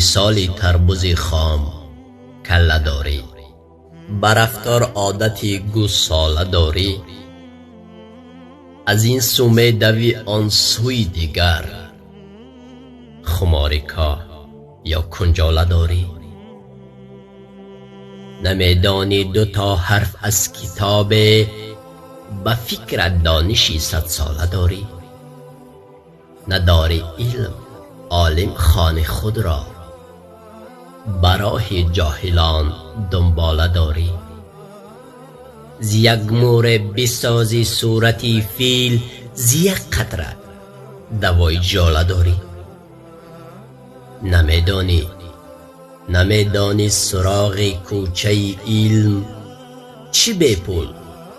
سالی تربوز خام کله داری، بر رفتار عادتی گوساله داری، از این سو می دوی آن سوی دیگر، خماریکا یا کنجاله داری. نمیدانی دو تا حرف از کتاب، به فکر دانشی 100 ساله داری. نداری علم عالم خانه خود را، براه جاهلان دنباله داری. ز یک مور بسازی صورتی فیل، ز یک قطره دوای ژاله داری. نمیدانی سراغ کوچه علم، چی بی پول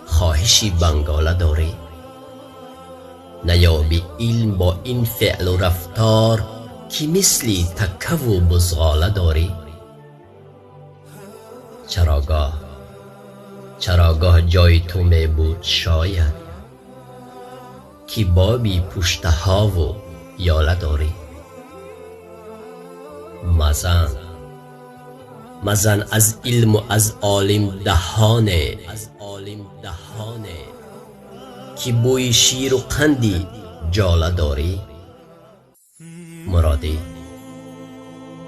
خواهشی بنگاله داری. نیابی علم با این فعل و رفتار، که مثلی تکه و بزغاله داری. چراگاه جای تو می بود شاید، که بابی پشته ها و یاله داری. مزن از علم و از عالم دهانه، که بوی شیر و قندی جاله داری.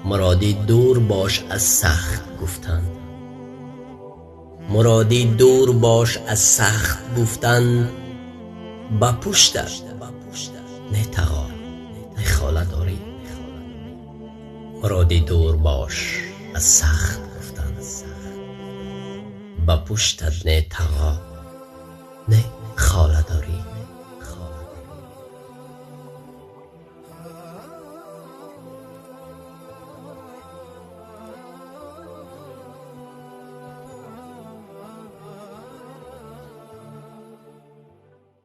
مرادی دور باش از سخت گفتن، مرادی دور باش از سخت گفتن. با پشتت نه تغار نه خاله داری. مرادی دور باش از سخت گفتن، با پشتت نه تغار نه خاله داری.